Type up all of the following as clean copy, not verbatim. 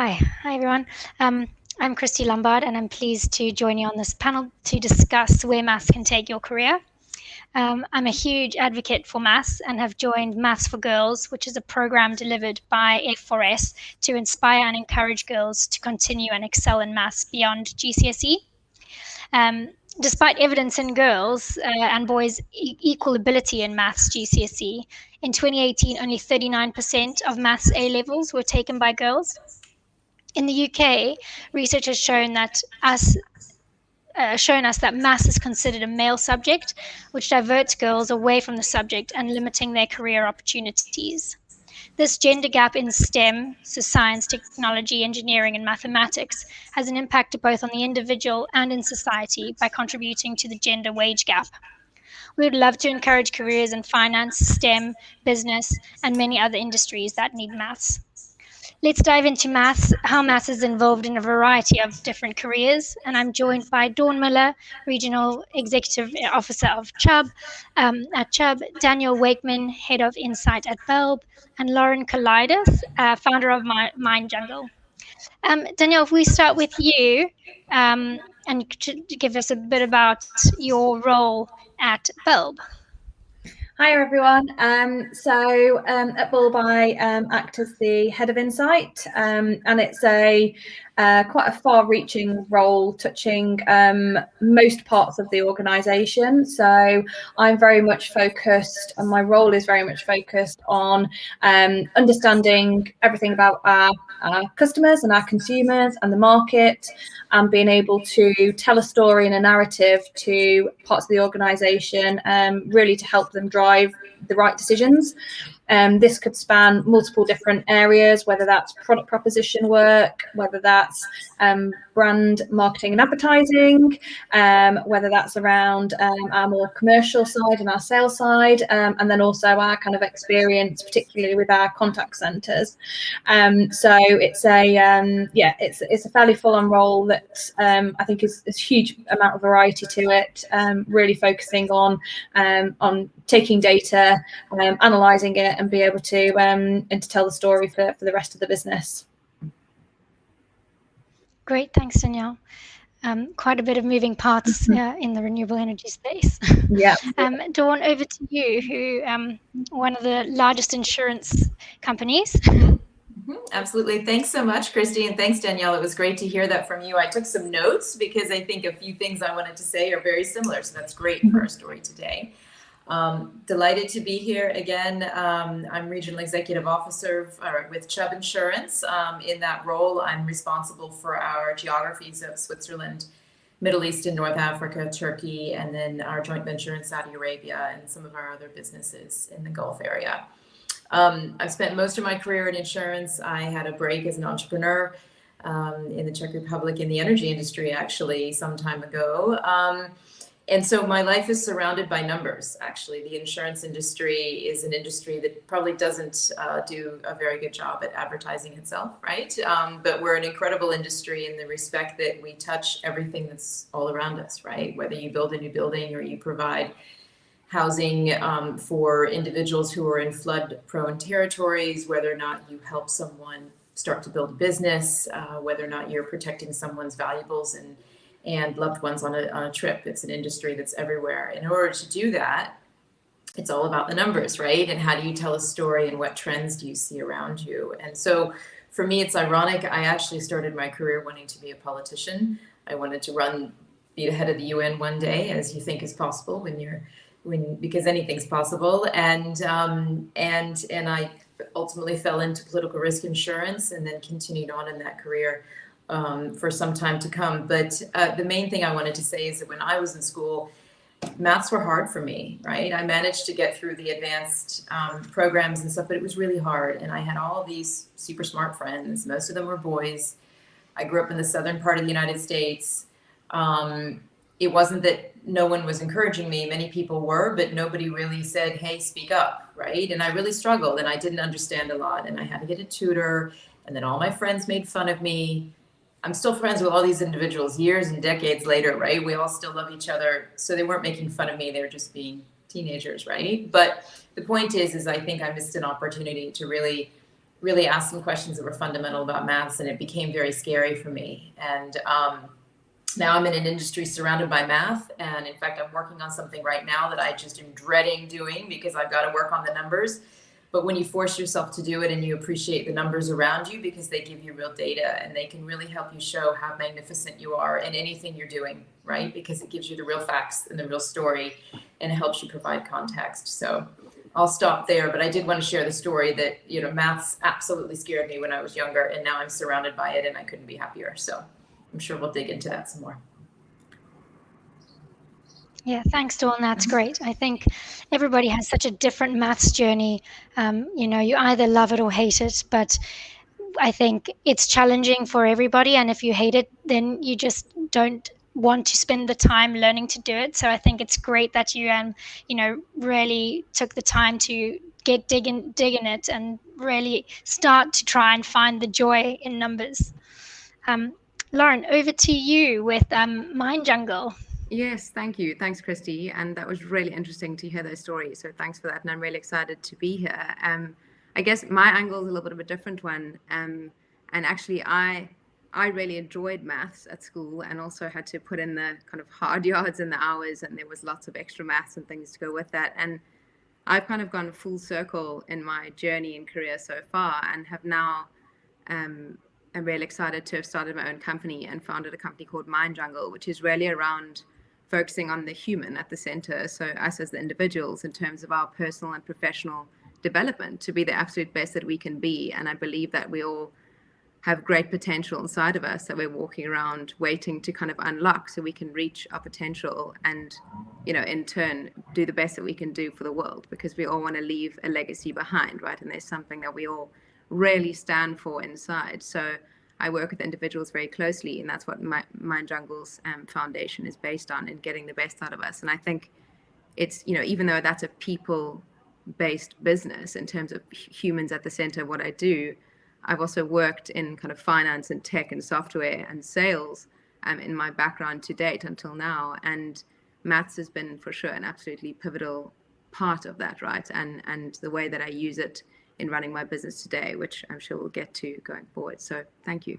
Hi everyone. I'm Christy Lombard, and I'm pleased to join you on this panel to discuss where maths can take your career. I'm a huge advocate for maths and have joined Maths for Girls, which is a program delivered by F4S to inspire and encourage girls to continue and excel in maths beyond GCSE. Um, Despite evidence in girls and boys' equal ability in maths GCSE, in 2018 only 39% of maths A levels were taken by girls. In the UK, research has shown us that maths is considered a male subject, which diverts girls away from the subject and limiting their career opportunities. This gender gap in STEM, so science, technology, engineering, and mathematics, has an impact both on the individual and in society by contributing to the gender wage gap. We would love to encourage careers in finance, STEM, business, and many other industries that need maths. Let's dive into maths, how maths is involved in a variety of different careers. And I'm joined by Dawn Miller, Regional Executive Officer of Chubb at Chubb, Danielle Wakeman, Head of Insight at Bulb, and Lauren Kalidis, founder of Mind Jungle. Danielle, if we start with you and to give us a bit about your role at Bulb. Hi everyone. At Bulb I act as the head of insight, and it's quite a far-reaching role, touching most parts of the organisation. So I'm very much focused, and my role is very much focused on understanding everything about our customers and our consumers and the market, and being able to tell a story and a narrative to parts of the organisation, really to help them drive the right decisions. This could span multiple different areas, whether that's product proposition work, whether that's brand marketing and advertising, whether that's around our more commercial side and our sales side, and then also our kind of experience, particularly with our contact centres. So it's a fairly full-on role that I think is a huge amount of variety to it, really focusing on taking data, analysing it, and be able to tell the story for the rest of the business. Great, thanks, Danielle. Quite a bit of moving parts in the renewable energy space. Yeah. Dawn, over to you, who one of the largest insurance companies. Absolutely. Thanks so much, Christy, and thanks, Danielle. It was great to hear that from you. I took some notes because I think a few things I wanted to say are very similar, so that's great for our story today. Delighted to be here again. I'm Regional Executive Officer with Chubb Insurance. In that role, I'm responsible for our geographies of Switzerland, Middle East and North Africa, Turkey, and then our joint venture in Saudi Arabia and some of our other businesses in the Gulf area. I've spent most of my career in insurance. I had a break as an entrepreneur in the Czech Republic in the energy industry, actually, some time ago. And so my life is surrounded by numbers, actually. The insurance industry is an industry that probably doesn't do a very good job at advertising itself, right? But we're an incredible industry in the respect that we touch everything that's all around us, right? Whether you build a new building or you provide housing for individuals who are in flood-prone territories, whether or not you help someone start to build a business, whether or not you're protecting someone's valuables and loved ones on a trip. It's an industry that's everywhere. In order to do that, it's all about the numbers, right? And how do you tell a story and what trends do you see around you? And so for me, it's ironic. I actually started my career wanting to be a politician. I wanted to be the head of the UN one day, as you think is possible because anything's possible. And I ultimately fell into political risk insurance and then continued on in that career for some time to come. But the main thing I wanted to say is that when I was in school, maths were hard for me, right? I managed to get through the advanced programs and stuff, but it was really hard. And I had all these super smart friends. Most of them were boys. I grew up in the southern part of the United States. It wasn't that no one was encouraging me. Many people were, but nobody really said, hey, speak up, right? And I really struggled and I didn't understand a lot. And I had to get a tutor. And then all my friends made fun of me. I'm still friends with all these individuals years and decades later, right? We all still love each other. So they weren't making fun of me. They were just being teenagers, right? But the point is I think I missed an opportunity to really really asked some questions that were fundamental about maths, and it became very scary for me. And now I'm in an industry surrounded by math. And in fact, I'm working on something right now that I just am dreading doing because I've got to work on the numbers. But when you force yourself to do it and you appreciate the numbers around you, because they give you real data and they can really help you show how magnificent you are in anything you're doing, right? Because it gives you the real facts and the real story, and it helps you provide context. So I'll stop there, but I did want to share the story that, you know, maths absolutely scared me when I was younger, and now I'm surrounded by it and I couldn't be happier. So I'm sure we'll dig into that some more. Yeah, thanks, Dawn. That's great. I think everybody has such a different maths journey. You know, you either love it or hate it, but I think it's challenging for everybody. And if you hate it, then you just don't want to spend the time learning to do it. So I think it's great that you, you know, really took the time to dig in it and really start to try and find the joy in numbers. Loren, over to you with Mind Jungle. Yes, thank you. Thanks, Christy. And that was really interesting to hear those stories. So thanks for that. And I'm really excited to be here. I guess my angle is a little bit of a different one. And actually, I really enjoyed maths at school and also had to put in the kind of hard yards and the hours. And there was lots of extra maths and things to go with that. And I've kind of gone full circle in my journey and career so far, and have now I'm really excited to have started my own company and founded a company called Mind Jungle, which is really around focusing on the human at the center. So us as the individuals in terms of our personal and professional development to be the absolute best that we can be. And I believe that we all have great potential inside of us that we're walking around waiting to kind of unlock so we can reach our potential and, you know, in turn do the best that we can do for the world, because we all want to leave a legacy behind, right? And there's something that we all really stand for inside. So I work with individuals very closely, and that's what Mind Jungle's foundation is based on, and getting the best out of us. And I think it's, you know, even though that's a people-based business in terms of humans at the center of what I do, I've also worked in kind of finance and tech and software and sales in my background to date until now. And maths has been for sure an absolutely pivotal part of that, right? And the way that I use it in running my business today, which I'm sure we'll get to going forward. So thank you.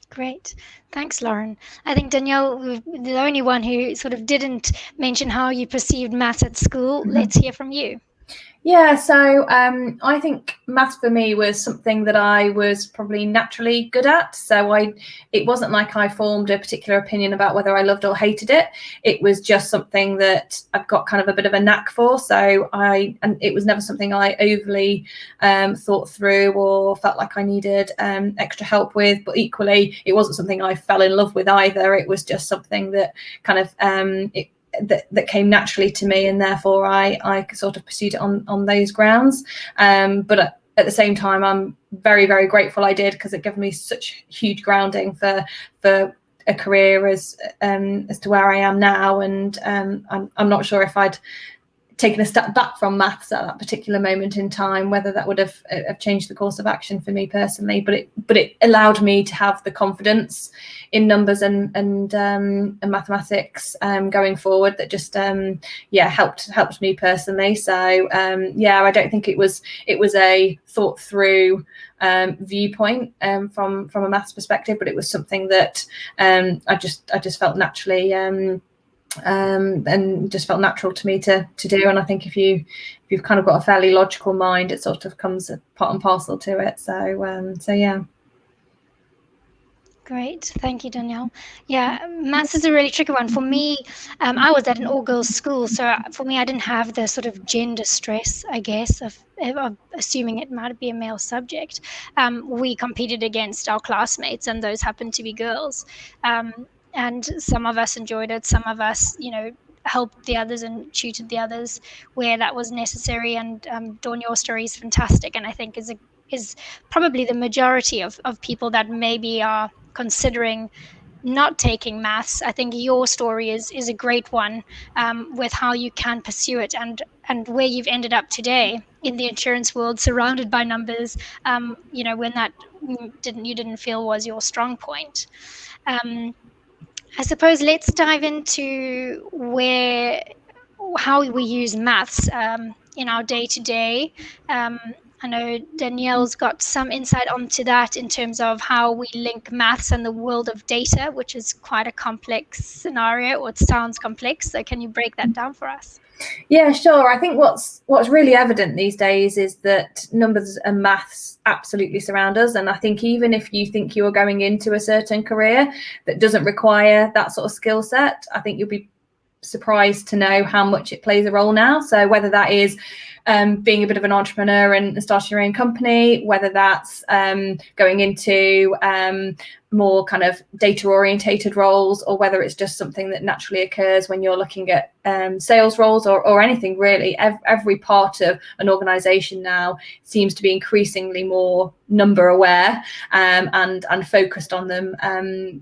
Great. Thanks, Loren. I think Danielle, the only one who sort of didn't mention how you perceived maths at school. Mm-hmm. Let's hear from you. Yeah, so I think maths for me was something that I was probably naturally good at. So it wasn't like I formed a particular opinion about whether I loved or hated it. It was just something that I've got kind of a bit of a knack for. So and it was never something I overly thought through or felt like I needed extra help with. But equally, it wasn't something I fell in love with either. It was just something that kind of that came naturally to me, and therefore I sort of pursued it on those grounds. But at the same time, I'm very, very grateful I did, because it gave me such huge grounding for a career as to where I am now. And I'm not sure if I'd taken a step back from maths at that particular moment in time, whether that would have changed the course of action for me personally. But it allowed me to have the confidence in numbers and mathematics going forward that just helped me personally. So I don't think it was a thought through viewpoint from a maths perspective, but it was something that I just felt naturally and just felt natural to me to do. And I think if you've kind of got a fairly logical mind, it sort of comes part and parcel to it. So yeah. Great. Thank you, Danielle. Yeah, maths is a really tricky one. For me, I was at an all-girls school, so for me, I didn't have the sort of gender stress, I guess, of assuming it might be a male subject. We competed against our classmates, and those happened to be girls. And some of us enjoyed it. Some of us, helped the others and tutored the others where that was necessary. And Dawn, your story is fantastic, and I think is probably the majority of people that maybe are considering not taking maths. I think your story is a great one with how you can pursue it and where you've ended up today in the insurance world, surrounded by numbers. When that you didn't feel was your strong point. I suppose let's dive into how we use maths in our day-to-day. I know Danielle's got some insight onto that in terms of how we link maths and the world of data, which is quite a complex scenario, or it sounds complex. So can you break that down for us? Yeah, sure. I think what's really evident these days is that numbers and maths absolutely surround us. And I think even if you think you're going into a certain career that doesn't require that sort of skill set, I think you'll be surprised to know how much it plays a role now. So whether that is being a bit of an entrepreneur and starting your own company, whether that's going into more kind of data orientated roles, or whether it's just something that naturally occurs when you're looking at sales roles or anything really. Every part of an organization now seems to be increasingly more number aware and focused on them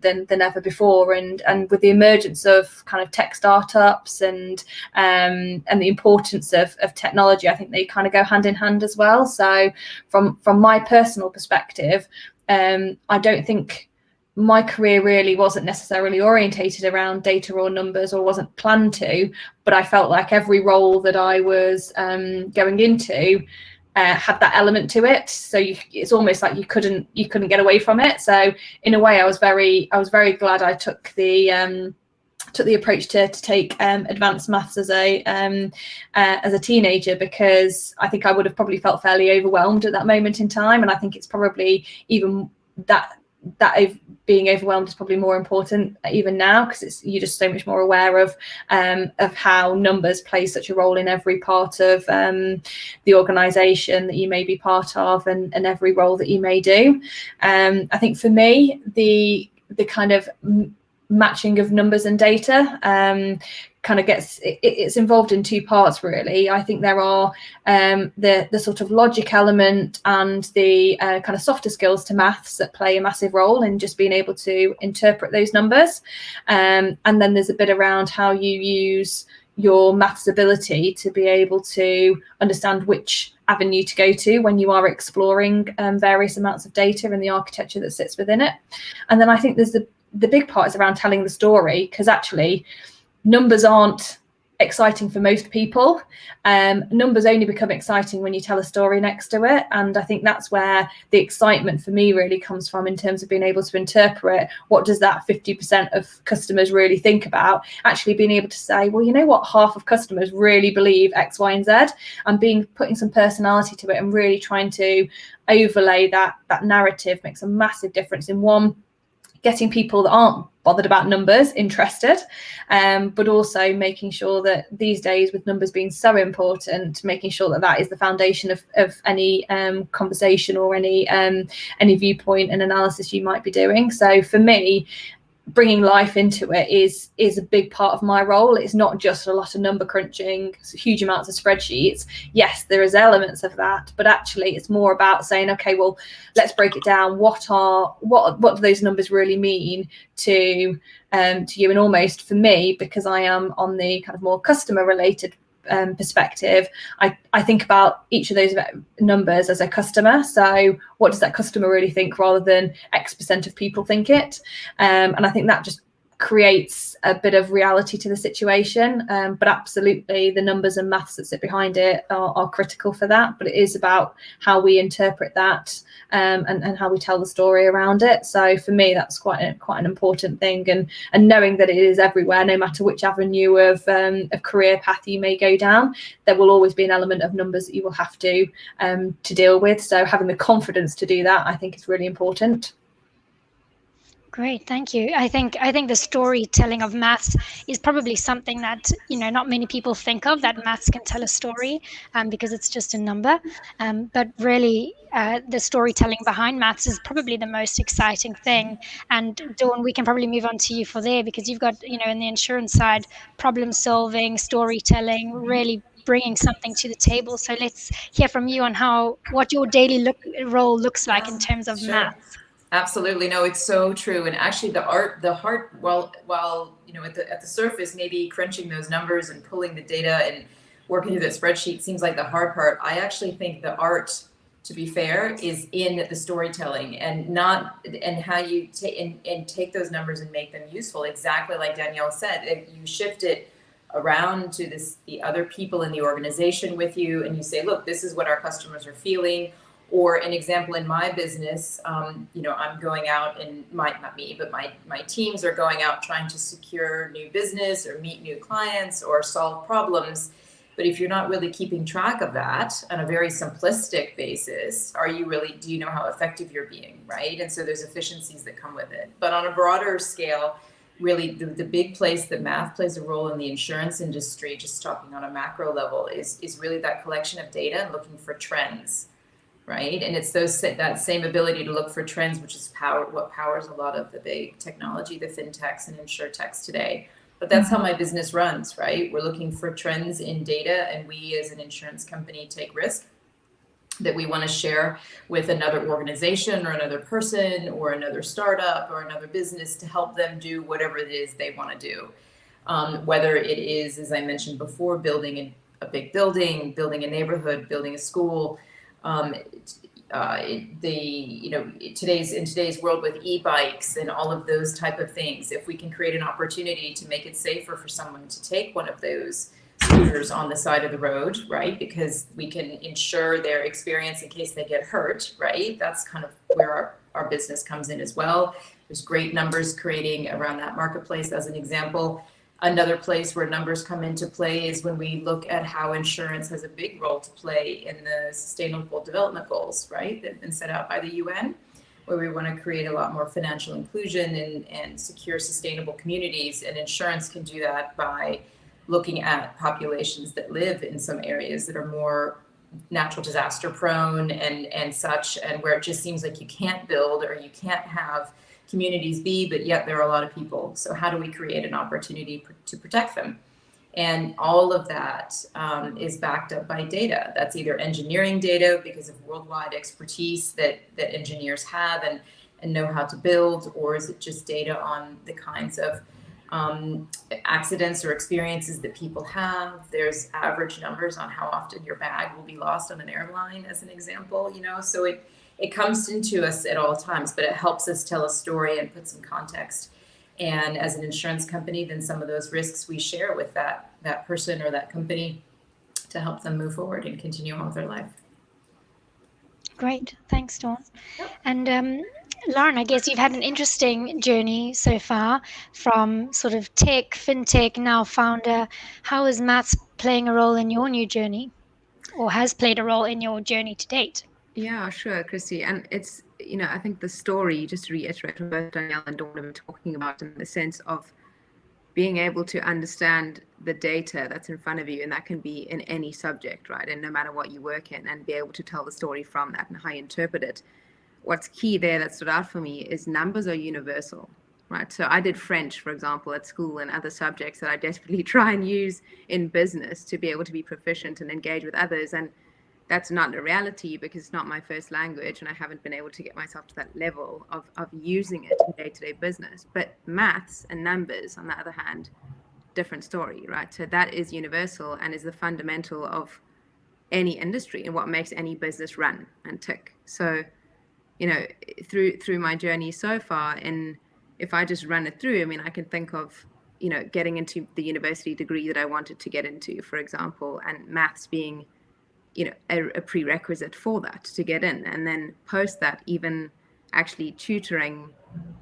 than ever before. And with the emergence of kind of tech startups and the importance of technology, I think they kind of go hand in hand as well. So from my personal perspective, I don't think my career really wasn't necessarily orientated around data or numbers, or wasn't planned to, but I felt like every role that I was going into had that element to it. So it's almost like you couldn't get away from it. So in a way, I was very glad I took the approach to take advanced maths as a teenager, because I think I would have probably felt fairly overwhelmed at that moment in time. And I think it's probably even that being overwhelmed is probably more important even now, because you're just so much more aware of how numbers play such a role in every part of the organization that you may be part of, and every role that you may do. I think for me, the kind of matching of numbers and data kind of it's involved in two parts really. I think there are the sort of logic element and the kind of softer skills to maths that play a massive role in just being able to interpret those numbers, and then there's a bit around how you use your maths ability to be able to understand which avenue to go to when you are exploring various amounts of data and the architecture that sits within it. And then I think there's the big part is around telling the story, because actually numbers aren't exciting for most people. Numbers only become exciting when you tell a story next to it. And I think that's where the excitement for me really comes from, in terms of being able to interpret what does that 50% of customers really think about, actually being able to say, well, you know what, half of customers really believe X, Y, and Z, and putting some personality to it and really trying to overlay that narrative makes a massive difference in getting people that aren't bothered about numbers interested, but also making sure that these days, with numbers being so important, making sure that is the foundation of any conversation or any viewpoint and analysis you might be doing. So for me, bringing life into it is a big part of my role. It's not just a lot of number crunching, huge amounts of spreadsheets. Yes, there is elements of that, but actually it's more about saying, okay, well, let's break it down. What do those numbers really mean to you? And almost for me, because I am on the kind of more customer related perspective, I think about each of those numbers as a customer. So what does that customer really think, rather than X% of people think it? And I think that just creates a bit of reality to the situation. But absolutely, the numbers and maths that sit behind it are critical for that. But it is about how we interpret that and how we tell the story around it. So for me, that's quite an important thing. And knowing that it is everywhere, no matter which avenue of career path you may go down, there will always be an element of numbers that you will have to deal with. So having the confidence to do that, I think, is really important. Great, thank you. I think the storytelling of maths is probably something that not many people think of, that maths can tell a story because it's just a number. But really, the storytelling behind maths is probably the most exciting thing. And Dawn, we can probably move on to you for there, because you've got in the insurance side, problem solving, storytelling, really bringing something to the table. So let's hear from you on what your daily role looks like in terms of maths. Absolutely. No, it's so true. And actually the heart, while at the surface, maybe crunching those numbers and pulling the data and working through that spreadsheet seems like the hard part. I actually think the art, to be fair, is in the storytelling and how you take those numbers and make them useful. Exactly like Danielle said, if you shift it around to the other people in the organization with you, and you say, look, this is what our customers are feeling. Or an example in my business, I'm going out, and not me, but my teams are going out trying to secure new business or meet new clients or solve problems. But if you're not really keeping track of that on a very simplistic basis, do you know how effective you're being, right? And so there's efficiencies that come with it. But on a broader scale, really the big place that math plays a role in the insurance industry, just talking on a macro level, is really that collection of data and looking for trends, right? And it's that same ability to look for trends, which is what powers a lot of the big technology, the fintechs and insurtechs today. But that's how my business runs, right? We're looking for trends in data, and we as an insurance company take risk that we want to share with another organization or another person or another startup or another business to help them do whatever it is they want to do. Whether it is, as I mentioned before, building a big building, building a neighborhood, building a school. In today's world with e-bikes and all of those type of things, if we can create an opportunity to make it safer for someone to take one of those scooters on the side of the road, right? Because we can ensure their experience in case they get hurt, right? That's kind of where our business comes in as well. There's great numbers creating around that marketplace as an example. Another place where numbers come into play is when we look at how insurance has a big role to play in the Sustainable Development Goals, right? That have been set out by the UN, where we want to create a lot more financial inclusion and secure sustainable communities. And insurance can do that by looking at populations that live in some areas that are more natural disaster prone and such, and where it just seems like you can't build or you can't have communities be, but yet there are a lot of people. So how do we create an opportunity to protect them? And all of that is backed up by data. That's either engineering data because of worldwide expertise that engineers have and know how to build, or is it just data on the kinds of accidents or experiences that people have? There's average numbers on how often your bag will be lost on an airline, as an example, so it comes into us at all times, but it helps us tell a story and put some context. And as an insurance company, then some of those risks we share with that person or that company to help them move forward and continue on with their life. Great. Thanks, Dawn. Yep. And Loren, I guess you've had an interesting journey so far from sort of tech, fintech, now founder. How is maths playing a role in your new journey, or has played a role in your journey to date? Yeah, sure, Christy. And it's, I think the story, just to reiterate what both Danielle and Dawn have been talking about, in the sense of being able to understand the data that's in front of you, and that can be in any subject, right? And no matter what you work in, and be able to tell the story from that and how you interpret it. What's key there that stood out for me is numbers are universal, right? So I did French, for example, at school, and other subjects that I desperately try and use in business to be able to be proficient and engage with others. And that's not the reality because it's not my first language, and I haven't been able to get myself to that level of using it in day-to-day business. But maths and numbers, on the other hand, different story, right? So that is universal and is the fundamental of any industry and what makes any business run and tick. So, through my journey so far, and if I just run it through, I can think of, getting into the university degree that I wanted to get into, for example, and maths being a prerequisite for that to get in. And then post that, even actually tutoring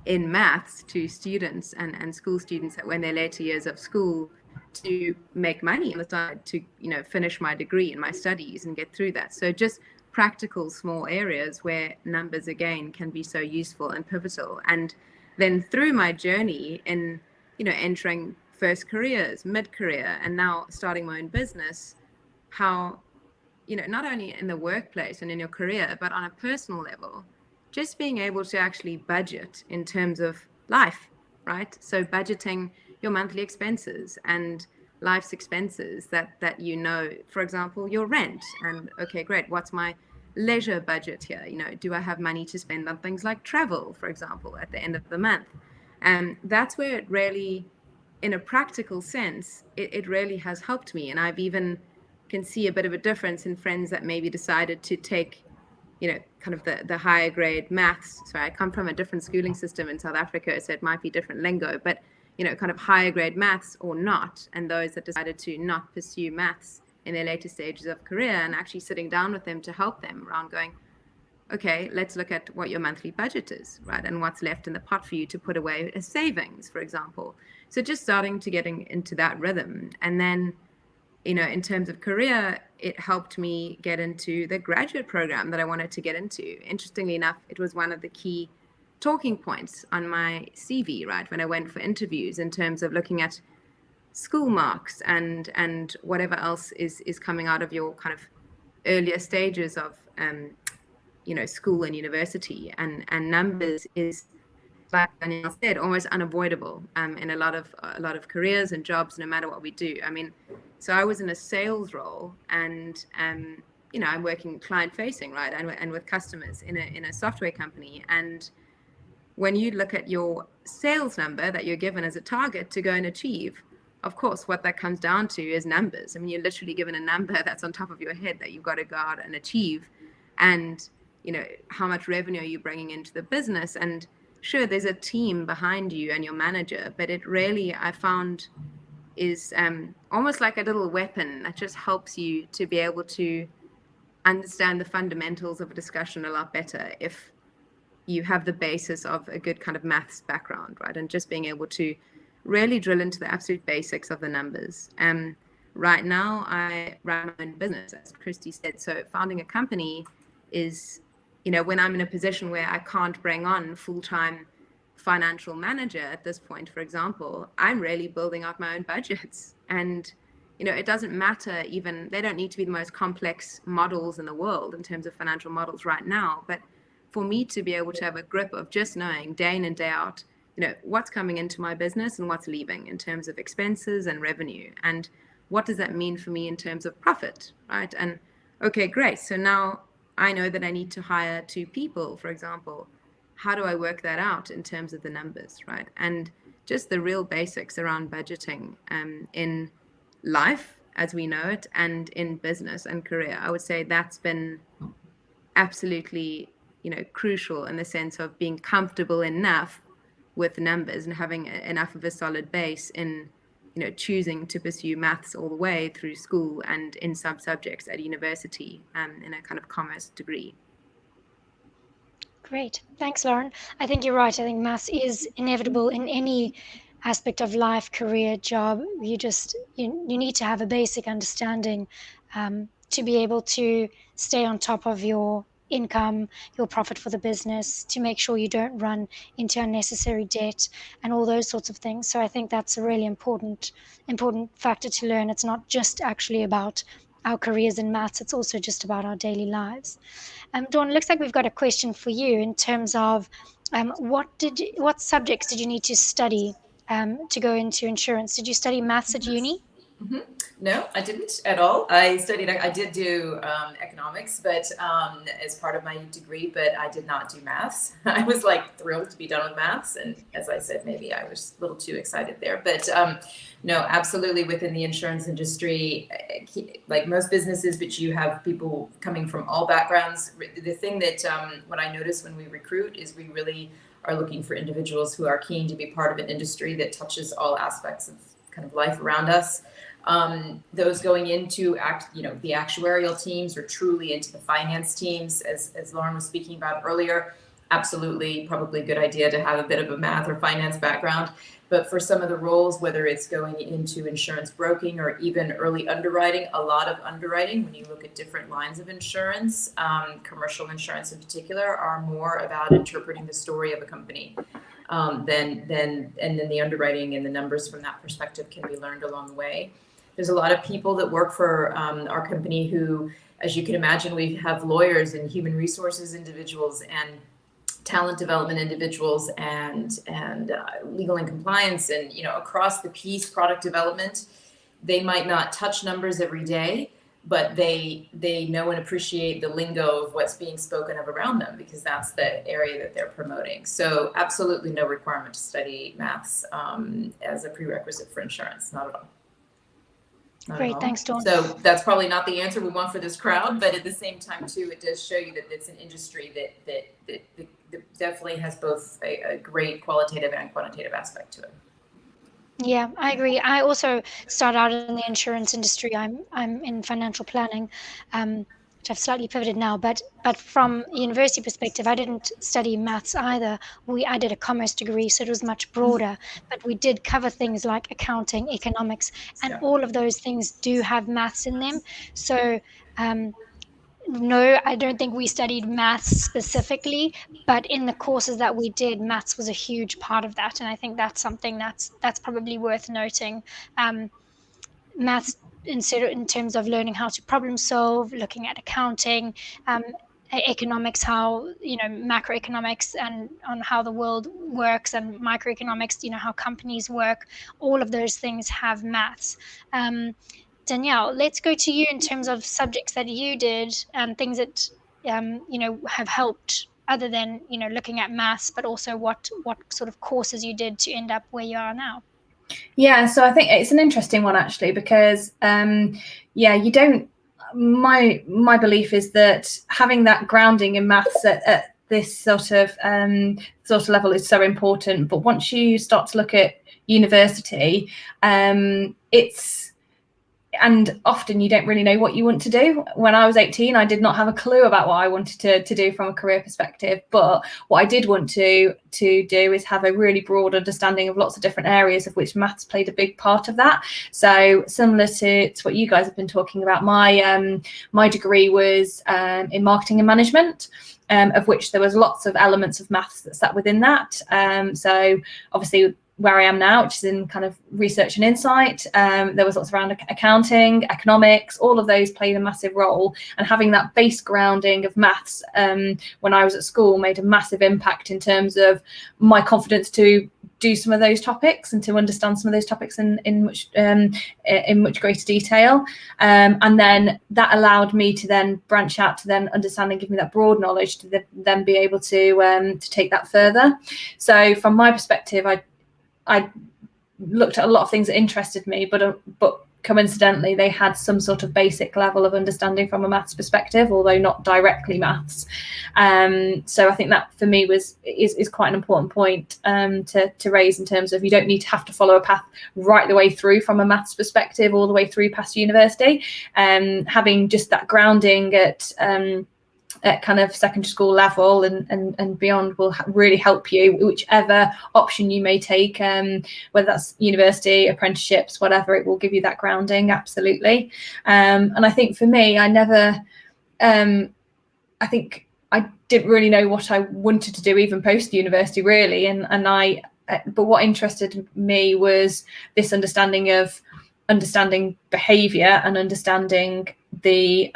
in maths to students and school students that were in their later years of school to make money on the side to, finish my degree and my studies and get through that. So just practical small areas where numbers again can be so useful and pivotal. And then through my journey in, entering first careers, mid-career, and now starting my own business, how not only in the workplace and in your career, but on a personal level, just being able to actually budget in terms of life, right? So budgeting your monthly expenses and life's expenses that for example, your rent, and okay, great, what's my leisure budget here? Do I have money to spend on things like travel, for example, at the end of the month? And that's where it really, in a practical sense, it really has helped me. And I've even can see a bit of a difference in friends that maybe decided to take, kind of the higher grade maths. So I come from a different schooling system in South Africa, so it might be different lingo, but, kind of higher grade maths or not, and those that decided to not pursue maths in their later stages of career, and actually sitting down with them to help them around going, okay, let's look at what your monthly budget is, right? And what's left in the pot for you to put away as savings, for example. So just starting to getting into that rhythm. And then, in terms of career, it helped me get into the graduate program that I wanted to get into. Interestingly enough, it was one of the key talking points on my CV, right? When I went for interviews, in terms of looking at school marks and whatever else is coming out of your kind of earlier stages of school and university, and numbers is, like Danielle said, almost unavoidable in a lot of careers and jobs, no matter what we do. I mean, so I was in a sales role, and I'm working client facing, right, and with customers in a software company. And when you look at your sales number that you're given as a target to go and achieve, of course, what that comes down to is numbers. I mean, you're literally given a number that's on top of your head that you've got to go out and achieve. And, how much revenue are you bringing into the business? And sure, there's a team behind you and your manager, but it really, I found, is almost like a little weapon that just helps you to be able to understand the fundamentals of a discussion a lot better if you have the basis of a good kind of maths background, right? And just being able to really drill into the absolute basics of the numbers. Right now, I run my own business, as Christy said. So founding a company is, when I'm in a position where I can't bring on full-time financial manager at this point, for example, I'm really building out my own budgets. And, it doesn't matter even, they don't need to be the most complex models in the world in terms of financial models right now. But for me to be able to have a grip of just knowing day in and day out, what's coming into my business and what's leaving in terms of expenses and revenue, and what does that mean for me in terms of profit, right? And okay, great. So now I know that I need to hire 2 people, for example. How do I work that out in terms of the numbers, right? And just the real basics around budgeting in life as we know it, and in business and career. I would say that's been absolutely, crucial in the sense of being comfortable enough with numbers and having enough of a solid base in, choosing to pursue maths all the way through school and in sub-subjects at university in a kind of commerce degree. Great. Thanks, Loren. I think you're right. I think maths is inevitable in any aspect of life, career, job. You need to have a basic understanding to be able to stay on top of your income, your profit for the business, to make sure you don't run into unnecessary debt and all those sorts of things. So I think that's a really important factor to learn. It's not just actually about our careers in maths, it's also just about our daily lives. Dawn, it looks like we've got a question for you in terms of what subjects did you need to study to go into insurance? Did you study maths at uni? Mm-hmm. No, I didn't at all. I did do economics, but as part of my degree, but I did not do maths. I was thrilled to be done with maths. And as I said, maybe I was a little too excited there, but no, absolutely within the insurance industry, like most businesses, but you have people coming from all backgrounds. The thing that what I notice when we recruit is we really are looking for individuals who are keen to be part of an industry that touches all aspects of kind of life around us. Those going into the actuarial teams or truly into the finance teams, as Loren was speaking about earlier, absolutely probably a good idea to have a bit of a math or finance background. But for some of the roles, whether it's going into insurance broking or even early underwriting, a lot of underwriting, when you look at different lines of insurance, commercial insurance in particular, are more about interpreting the story of a company. And then the underwriting and the numbers from that perspective can be learned along the way. There's a lot of people that work for our company who, as you can imagine, we have lawyers and human resources individuals and talent development individuals and legal and compliance and across the piece, product development. They might not touch numbers every day, but they know and appreciate the lingo of what's being spoken of around them because that's the area that they're promoting. So absolutely no requirement to study maths as a prerequisite for insurance, not at all. Great, thanks, Dawn. So that's probably not the answer we want for this crowd, but at the same time, too, it does show you that it's an industry that definitely has both a great qualitative and quantitative aspect to it. Yeah, I agree. I also started out in the insurance industry. I'm in financial planning, which I've slightly pivoted now. But from a university perspective, I didn't study maths either. I did a commerce degree, so it was much broader. But we did cover things like accounting, economics, and Yeah. all of those things do have maths in them. So no, I don't think we studied maths specifically, but in the courses that we did, maths was a huge part of that, and I think that's something that's probably worth noting. Um, Maths in terms of learning how to problem solve, looking at accounting, economics, how macroeconomics and on how the world works, and microeconomics, how companies work. All of those things have maths. Danielle, let's go to you in terms of subjects that you did and things that have helped, other than looking at maths, but also what sort of courses you did to end up where you are now. Yeah, so I think it's an interesting one actually, because you don't. My belief is that having that grounding in maths at this sort of level is so important. But once you start to look at university, and often you don't really know what you want to do. When I was 18, I did not have a clue about what I wanted to do from a career perspective. But what I did want to do is have a really broad understanding of lots of different areas, of which maths played a big part of that. So similar to what you guys have been talking about, my degree was in marketing and management. Of which there was lots of elements of maths that sat within that. So obviously, where I am now, which is in kind of research and insight, there was lots around accounting, economics, all of those played a massive role. And having that base grounding of maths when I was at school made a massive impact in terms of my confidence to do some of those topics and to understand some of those topics in much greater detail. And then that allowed me to then branch out to then understand and give me that broad knowledge to then be able to take that further. So from my perspective, I looked at a lot of things that interested me, but coincidentally, they had some sort of basic level of understanding from a maths perspective, although not directly maths. So I think that for me is quite an important point to raise, in terms of you don't need to have to follow a path right the way through from a maths perspective all the way through past university. Having just that grounding at kind of secondary school level and beyond will really help you, whichever option you may take, whether that's university, apprenticeships, whatever. It will give you that grounding, absolutely. And I think for me, I think I didn't really know what I wanted to do even post university, really. But what interested me was this understanding behavior and understanding the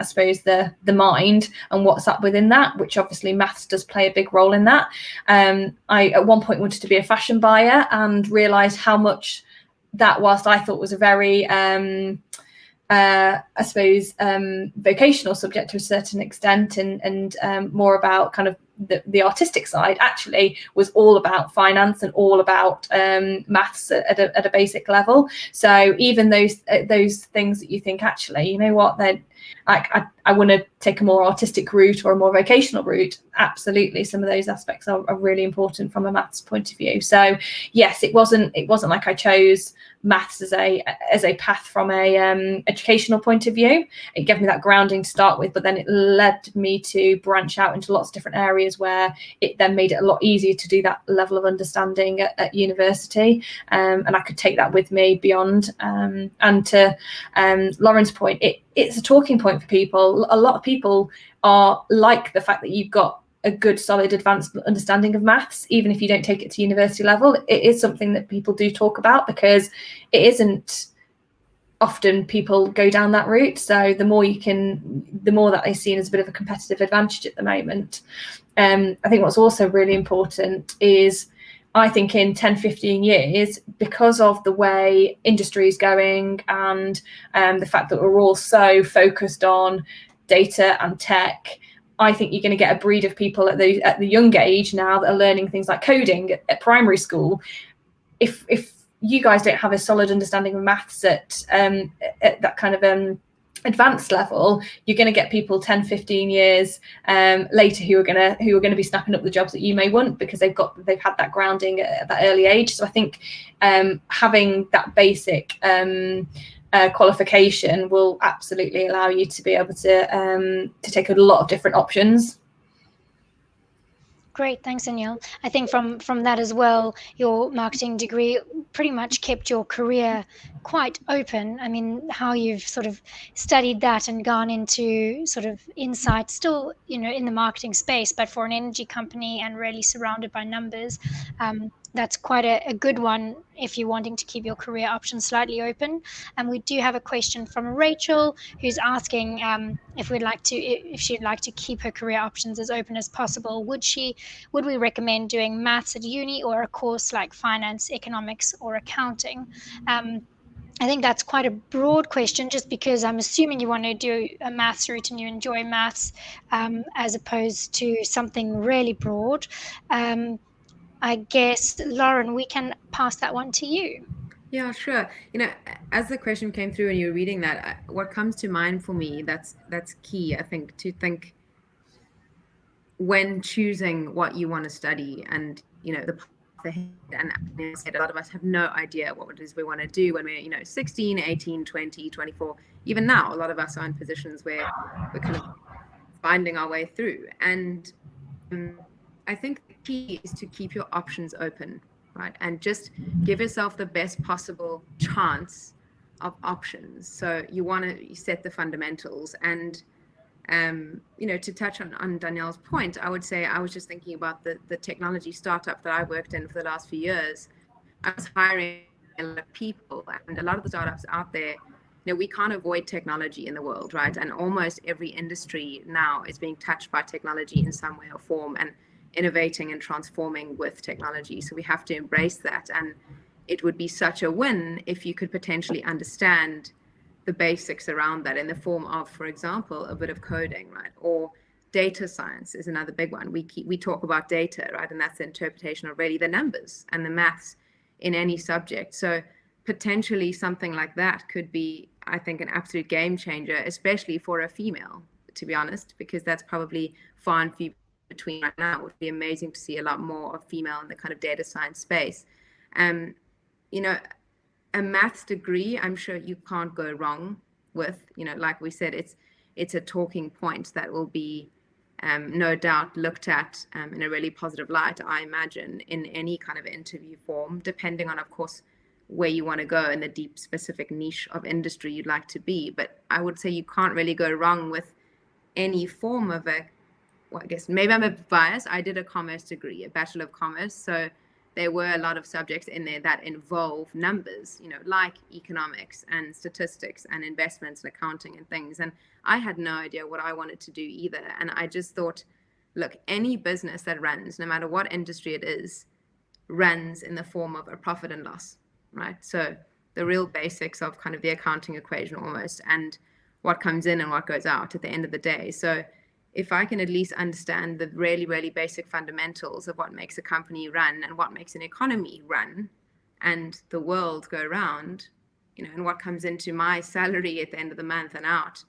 mind and what's up within that, which obviously maths does play a big role in that. I at one point wanted to be a fashion buyer and realized how much that, whilst I thought was a very vocational subject to a certain extent, and more about kind of the artistic side, actually was all about finance and all about maths at a basic level. So even those things that you think, actually, you know what, then I want to take a more artistic route or a more vocational route, absolutely, some of those aspects are really important from a maths point of view. So yes, it wasn't like I chose maths as a path from a educational point of view. It gave me that grounding to start with, but then it led me to branch out into lots of different areas where it then made it a lot easier to do that level of understanding at university, and I could take that with me beyond. And to Lauren's point, it's a talking point for people. A lot of people are like the fact that you've got a good, solid, advanced understanding of maths, even if you don't take it to university level. It is something that people do talk about, because it isn't often people go down that route. So the more that they're seen as a bit of a competitive advantage at the moment. I think what's also really important is, I think in 10, 15 years, because of the way industry is going and the fact that we're all so focused on data and tech, I think you're going to get a breed of people at the young age now that are learning things like coding at primary school. If you guys don't have a solid understanding of maths at that kind of advanced level, you're going to get people 10, 15 years later who are going to be snapping up the jobs that you may want, because they've had that grounding at that early age. So I think having that basic qualification will absolutely allow you to be able to take a lot of different options. Great, thanks, Danielle. I think from that as well, your marketing degree pretty much kept your career quite open. I mean, how you've sort of studied that and gone into sort of insight, still, in the marketing space, but for an energy company and really surrounded by numbers. That's quite a good one if you're wanting to keep your career options slightly open. And we do have a question from Rachel, who's asking if she'd like to keep her career options as open as possible. Would we recommend doing maths at uni, or a course like finance, economics, or accounting? I think that's quite a broad question, just because I'm assuming you want to do a maths route and you enjoy maths, as opposed to something really broad. I guess, Lauren, we can pass that one to you. Yeah, sure. As the question came through and you were reading that, what comes to mind for me, that's key, I think, to think when choosing what you want to study, and, the path ahead. And as I said, a lot of us have no idea what it is we want to do when we're, 16, 18, 20, 24. Even now, a lot of us are in positions where we're kind of finding our way through. And I think the key is to keep your options open, right? And just give yourself the best possible chance of options. So you want to set the fundamentals. And, to touch on Danielle's point, I would say, I was just thinking about the technology startup that I worked in for the last few years. I was hiring a lot of people, and a lot of the startups out there, we can't avoid technology in the world, right? And almost every industry now is being touched by technology in some way or form, and innovating and transforming with technology. So we have to embrace that. And it would be such a win if you could potentially understand the basics around that in the form of, for example, a bit of coding, right? Or data science is another big one. We talk about data, right? And that's the interpretation of really the numbers and the maths in any subject. So potentially something like that could be, I think, an absolute game changer, especially for a female, to be honest, because that's probably far and few between right now. It would be amazing to see a lot more of female in the kind of data science space. A maths degree, I'm sure you can't go wrong with. Like we said, it's a talking point that will be no doubt looked at in a really positive light, I imagine, in any kind of interview form, depending on, of course, where you want to go in the deep specific niche of industry you'd like to be. But I would say you can't really go wrong with any form of I guess maybe I'm a bit biased. I did a commerce degree, a Bachelor of Commerce. So there were a lot of subjects in there that involve numbers, like economics and statistics and investments and accounting and things. And I had no idea what I wanted to do either. And I just thought, look, any business that runs, no matter what industry it is, runs in the form of a profit and loss, right? So the real basics of kind of the accounting equation almost, and what comes in and what goes out at the end of the day. So if I can at least understand the really, really basic fundamentals of what makes a company run and what makes an economy run and the world go round, and what comes into my salary at the end of the month and out,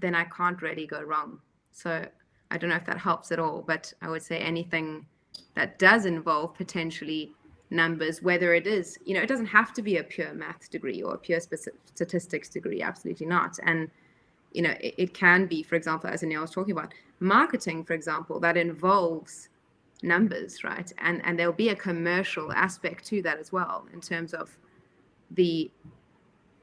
then I can't really go wrong. So I don't know if that helps at all, but I would say anything that does involve potentially numbers, whether it is, it doesn't have to be a pure maths degree or a pure statistics degree, absolutely not. And it can be, for example, as Danielle was talking about, marketing, for example, that involves numbers, right? And there'll be a commercial aspect to that as well, in terms of the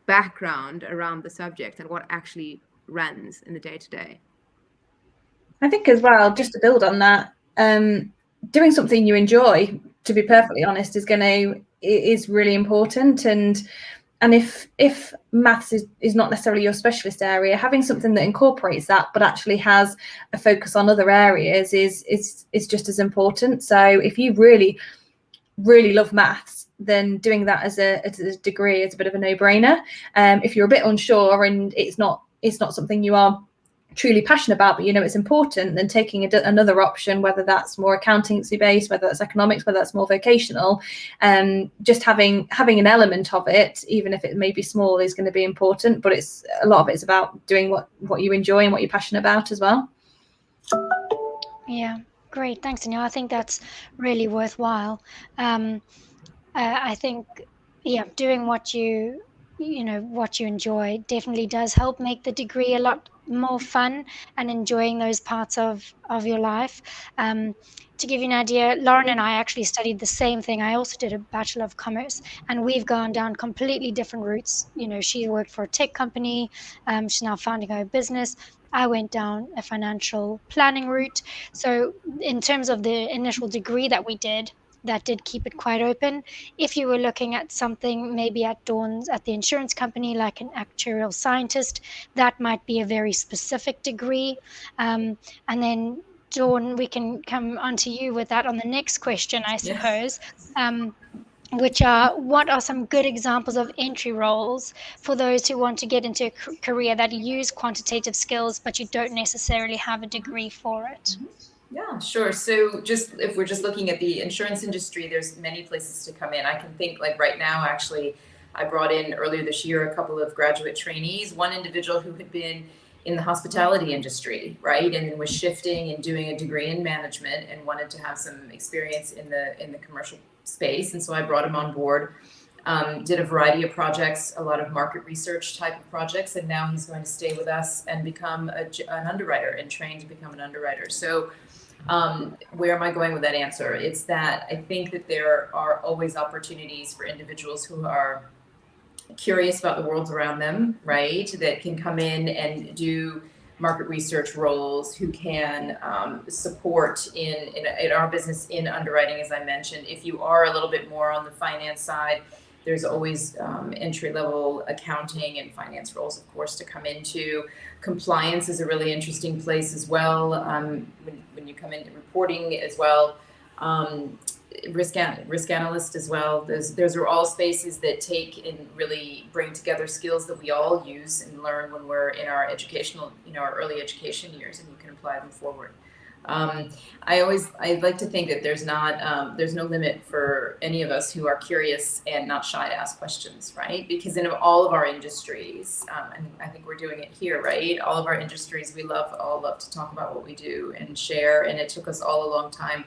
background around the subject and what actually runs in the day-to-day. I think as well, just to build on that, doing something you enjoy, to be perfectly honest, is really important. And if maths is not necessarily your specialist area, having something that incorporates that but actually has a focus on other areas is just as important. So if you really, really love maths, then doing that as a degree is a bit of a no-brainer. If you're a bit unsure and it's not something you are truly passionate about, but it's important, then taking another option, whether that's more accountancy based, whether that's economics, whether that's more vocational, just having an element of it, even if it may be small, is going to be important. But it's a lot of it's about doing what you enjoy and what you're passionate about as well. Yeah, great. Thanks, Danielle. I think that's really worthwhile. I think, doing what you enjoy definitely does help make the degree a lot more fun, and enjoying those parts of your life. To give you an idea, Lauren and I actually studied the same thing. I also did a Bachelor of Commerce, and we've gone down completely different routes. She worked for a tech company. She's now founding her own business. I went down a financial planning route. So in terms of the initial degree that we did, that did keep it quite open. If you were looking at something maybe at Dawn's, at the insurance company, like an actuarial scientist, that might be a very specific degree. And then, Dawn, we can come onto you with that on the next question, I suppose. Which are, what are some good examples of entry roles for those who want to get into a career that use quantitative skills, but you don't necessarily have a degree for it? Yeah, sure. So if we're just looking at the insurance industry, there's many places to come in. I can think, like right now, actually, I brought in earlier this year a couple of graduate trainees, one individual who had been in the hospitality industry, right, and was shifting and doing a degree in management and wanted to have some experience in the commercial space. And so I brought him on board, did a variety of projects, a lot of market research type of projects, and now he's going to stay with us and become an underwriter and train to become an underwriter. So where am I going with that answer? It's that I think that there are always opportunities for individuals who are curious about the world around them, right? That can come in and do market research roles, who can support in our business in underwriting, as I mentioned. If you are a little bit more on the finance side, there's always entry-level accounting and finance roles, of course, to come into. Compliance is a really interesting place as well, when you come into reporting as well. Risk analyst as well. Those are all spaces that take and really bring together skills that we all use and learn when we're in our educational, our early education years, and you can apply them forward. I like to think that there's no limit for any of us who are curious and not shy to ask questions, right? Because in all of our industries, and I think we're doing it here, right? All of our industries, we all love to talk about what we do and share. And it took us all a long time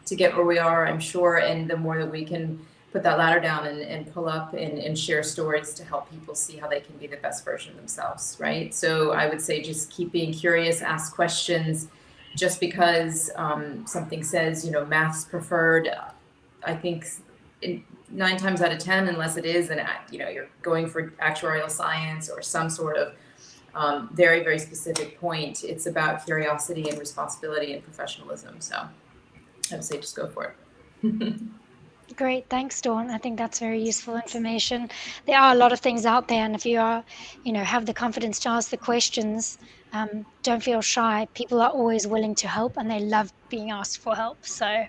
to get where we are, I'm sure. And the more that we can put that ladder down and pull up and share stories to help people see how they can be the best version of themselves, right? So I would say just keep being curious, ask questions. Just because something says, math's preferred, I think 9 times out of 10, unless it is, and you're going for actuarial science or some sort of very, very specific point, it's about curiosity and responsibility and professionalism. So I would say just go for it. Great, thanks, Dawn. I think that's very useful information. There are a lot of things out there, and if you are, have the confidence to ask the questions, don't feel shy. People are always willing to help, and they love being asked for help. So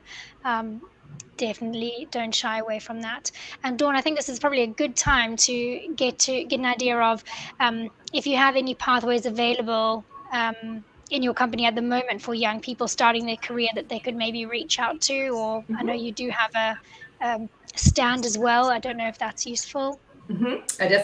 definitely don't shy away from that. And Dawn, I think this is probably a good time to get an idea of if you have any pathways available in your company at the moment for young people starting their career that they could maybe reach out to, or I know you do have a stand as well. I don't know if that's useful.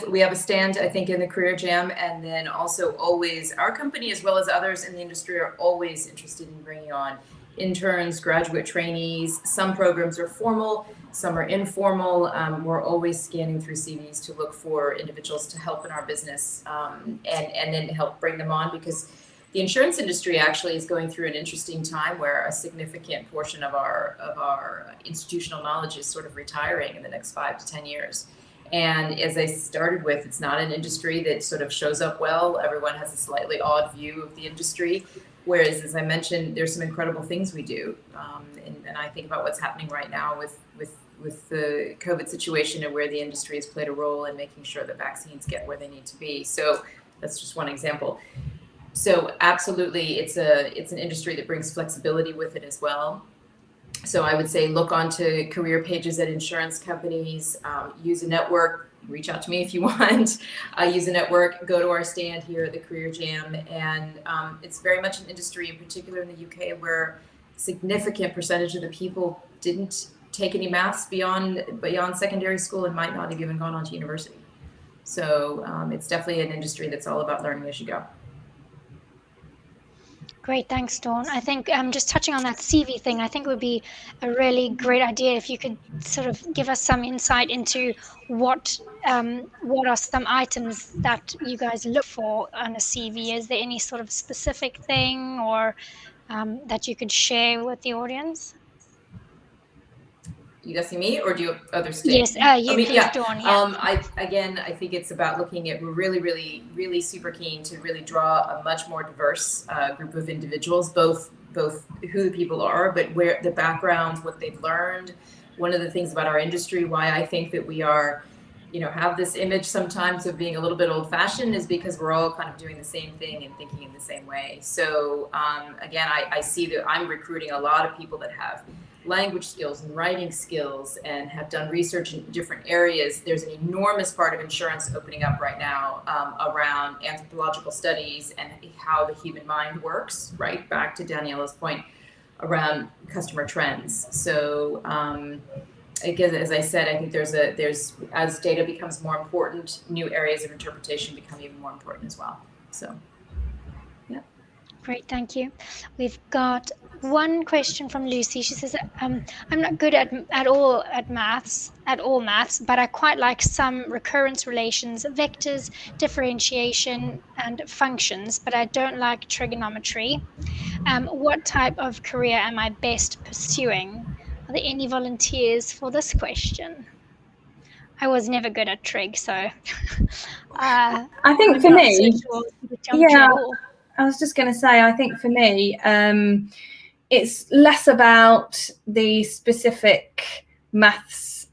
We have a stand, I think, in the Career Jam, and then also always our company, as well as others in the industry, are always interested in bringing on interns, graduate trainees. Some programs are formal, some are informal. We're always scanning through CVs to look for individuals to help in our business, and then help bring them on, because the insurance industry actually is going through an interesting time where a significant portion of our institutional knowledge is sort of retiring in the next 5 to 10 years. And as I started with, it's not an industry that sort of shows up well. Everyone has a slightly odd view of the industry. Whereas, as I mentioned, there's some incredible things we do. And I think about what's happening right now with the COVID situation and where the industry has played a role in making sure that vaccines get where they need to be. So that's just one example. So absolutely, it's an industry that brings flexibility with it as well. So I would say look onto career pages at insurance companies, use a network, reach out to me if you want. Use a network, go to our stand here at the Career Jam. And it's very much an industry, in particular in the UK, where a significant percentage of the people didn't take any maths beyond secondary school and might not have even gone on to university. So it's definitely an industry that's all about learning as you go. Great, thanks, Dawn. I think just touching on that CV thing, I think it would be a really great idea if you could sort of give us some insight into what are some items that you guys look for on a CV. Is there any sort of specific thing or that you could share with the audience? You asking me, or do you have others? Yes, please, yeah. Dawn. Yeah. I think it's about looking at. We're really super keen to really draw a much more diverse group of individuals, both who the people are, but where the backgrounds, what they've learned. One of the things about our industry, why I think that we are, have this image sometimes of being a little bit old-fashioned, is because we're all kind of doing the same thing and thinking in the same way. So again, I see that I'm recruiting a lot of people that have language skills and writing skills and have done research in different areas. There's an enormous part of insurance opening up right now around anthropological studies and how the human mind works, right? Back to Daniela's point around customer trends. So again, as I said, I think there's as data becomes more important, new areas of interpretation become even more important as well. So yeah. Great, thank you. We've got one question from Lucy. She says, I'm not good at all maths, but I quite like some recurrence relations, vectors, differentiation, and functions, but I don't like trigonometry. What type of career am I best pursuing? Are there any volunteers for this question? I was never good at trig, so I think for me, yeah. I was just going to say, I think for me, it's less about the specific maths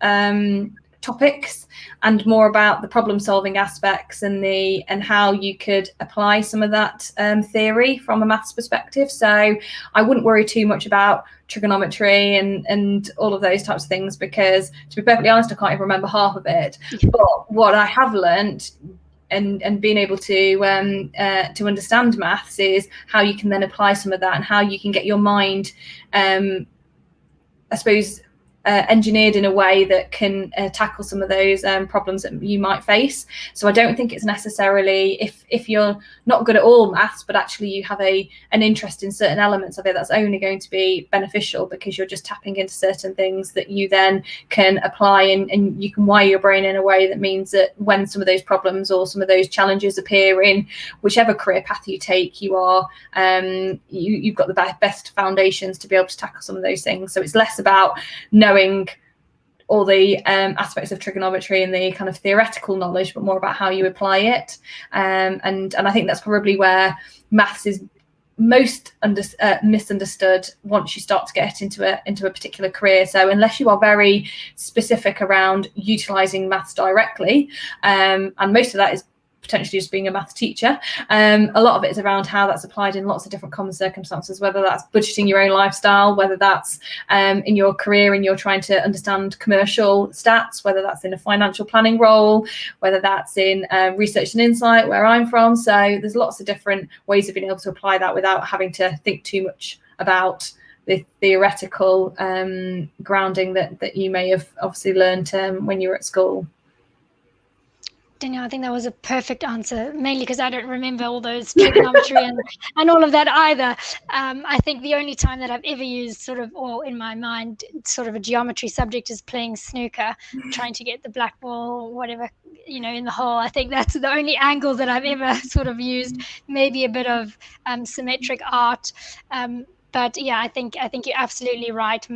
topics and more about the problem-solving aspects and how you could apply some of that theory from a maths perspective. So I wouldn't worry too much about trigonometry and all of those types of things, because to be perfectly honest, I can't even remember half of it. But what I have learned and being able to understand maths is how you can then apply some of that and how you can get your mind, I suppose, engineered in a way that can tackle some of those problems that you might face. So I don't think it's necessarily if you're not good at all maths, but actually you have an interest in certain elements of it, that's only going to be beneficial, because you're just tapping into certain things that you then can apply and you can wire your brain in a way that means that when some of those problems or some of those challenges appear in whichever career path you take, you are you've got the best foundations to be able to tackle some of those things. So it's less about knowing all the aspects of trigonometry and the kind of theoretical knowledge, but more about how you apply it. And I think that's probably where maths is most misunderstood once you start to get into a particular career. So unless you are very specific around utilizing maths directly, and most of that is potentially just being a maths teacher, a lot of it is around how that's applied in lots of different common circumstances, whether that's budgeting your own lifestyle, whether that's in your career and you're trying to understand commercial stats, whether that's in a financial planning role, whether that's in research and insight, where I'm from. So there's lots of different ways of being able to apply that without having to think too much about the theoretical grounding that you may have obviously learned when you were at school. Danielle, I think that was a perfect answer, mainly because I don't remember all those trigonometry and all of that either. I think the only time that I've ever used sort of, or in my mind, sort of a geometry subject is playing snooker, trying to get the black ball, whatever, in the hole. I think that's the only angle that I've ever sort of used, maybe a bit of symmetric art. But yeah, I think you're absolutely right.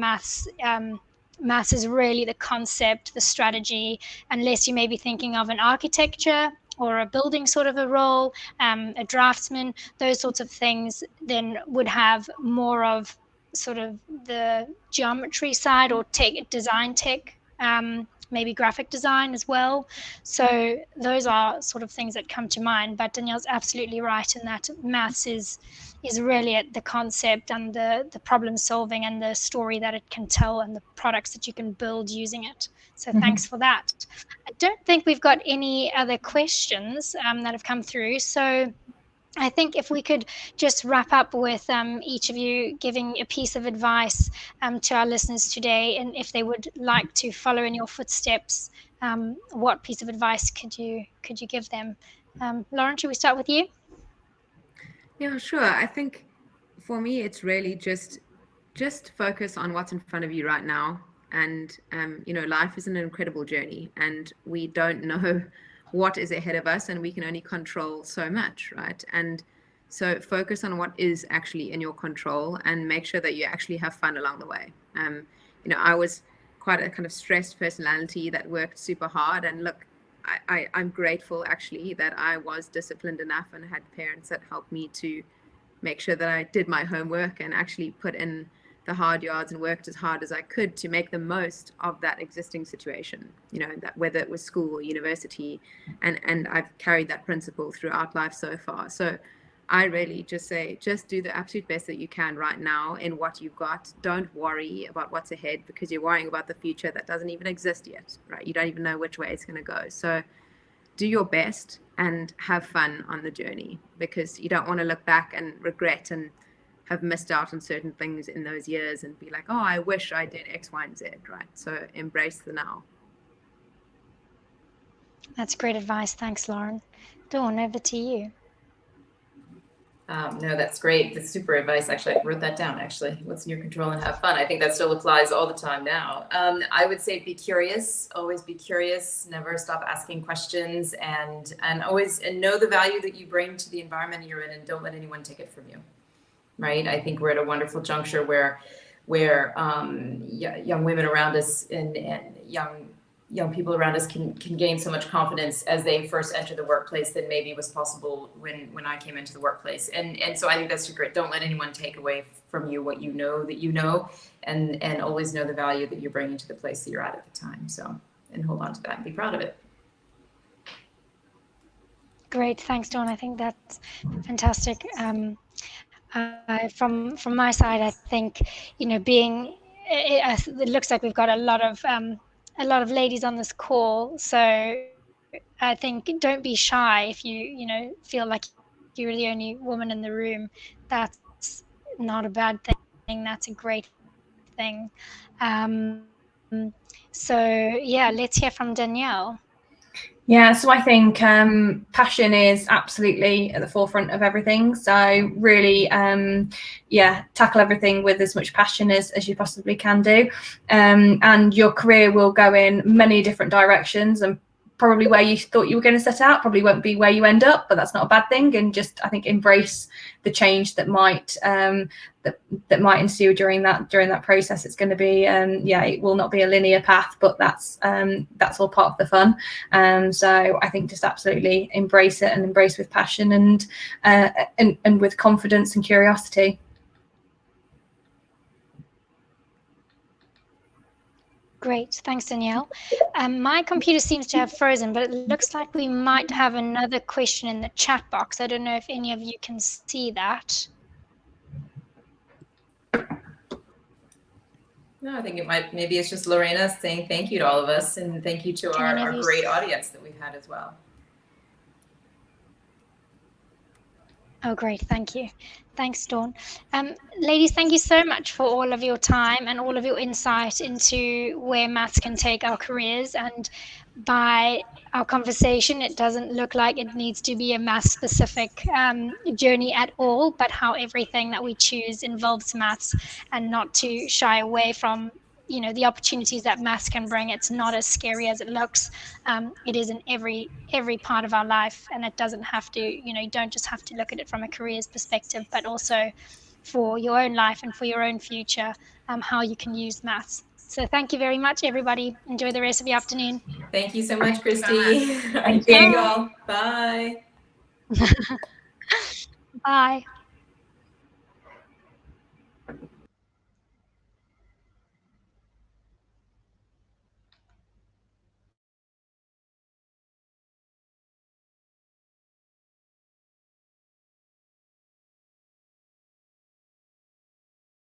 Maths is really the concept, the strategy, unless you may be thinking of an architecture or a building sort of a role, a draftsman, those sorts of things, then would have more of sort of the geometry side or design tech, maybe graphic design as well. So those are sort of things that come to mind. But Danielle's absolutely right in that maths is really at the concept and the problem solving and the story that it can tell and the products that you can build using it. So thanks for that. I don't think we've got any other questions that have come through. So I think if we could just wrap up with each of you giving a piece of advice to our listeners today, and if they would like to follow in your footsteps, what piece of advice could you give them? Loren, should we start with you? Yeah, sure. I think for me, it's really just focus on what's in front of you right now. And, life is an incredible journey, and we don't know what is ahead of us, and we can only control so much, right? And so focus on what is actually in your control, and make sure that you actually have fun along the way. I was quite a kind of stressed personality that worked super hard, and look, I'm grateful actually that I was disciplined enough and had parents that helped me to make sure that I did my homework and actually put in the hard yards and worked as hard as I could to make the most of that existing situation, that whether it was school or university, and I've carried that principle throughout life so far. So I really just say, just do the absolute best that you can right now in what you've got. Don't worry about what's ahead, because you're worrying about the future that doesn't even exist yet, right? You don't even know which way it's going to go. So do your best and have fun on the journey, because you don't want to look back and regret and have missed out on certain things in those years and be like, oh, I wish I did X, Y, and Z, right? So embrace the now. That's great advice. Thanks, Loren. Dawn, over to you. No, that's great. That's super advice. Actually, I wrote that down. Actually, what's in your control and have fun. I think that still applies all the time now. I would say be curious. Always be curious. Never stop asking questions, and always know the value that you bring to the environment you're in, and don't let anyone take it from you. Right? I think we're at a wonderful juncture where young women around us and young people around us can gain so much confidence as they first enter the workplace than maybe was possible when I came into the workplace. And so I think that's great. Don't let anyone take away from you what you know, and always know the value that you're bringing to the place that you're at the time. So, and hold on to that and be proud of it. Great. Thanks, Dawn. I think that's fantastic. From my side, I think, it looks like we've got a lot of ladies on this call. So I think don't be shy if you feel like you're the only woman in the room. That's not a bad thing. That's a great thing. So yeah, let's hear from Danielle. Yeah, so I think passion is absolutely at the forefront of everything. So really, tackle everything with as much passion as you possibly can do. And your career will go in many different directions, and probably where you thought you were going to set out probably won't be where you end up, but that's not a bad thing. And just, I think, embrace the change that might that might ensue during that process. It's going to be it will not be a linear path, but that's all part of the fun. So I think just absolutely embrace it, and embrace with passion and with confidence and curiosity. Great. Thanks, Danielle. My computer seems to have frozen, but it looks like we might have another question in the chat box. I don't know if any of you can see that. No, I think maybe it's just Lorena saying thank you to all of us, and thank you to our great audience that we've had as well. Oh, great. Thank you. Thanks, Dawn. Ladies, thank you so much for all of your time and all of your insight into where maths can take our careers. And by our conversation, it doesn't look like it needs to be a maths-specific journey at all, but how everything that we choose involves maths, and not to shy away from the opportunities that maths can bring. It's not as scary as it looks. It is in every part of our life, and it doesn't have to, you don't just have to look at it from a careers perspective, but also for your own life and for your own future, how you can use maths. So thank you very much, everybody. Enjoy the rest of the afternoon. Thank you so much, Christy. Thank you. All. Bye. Bye.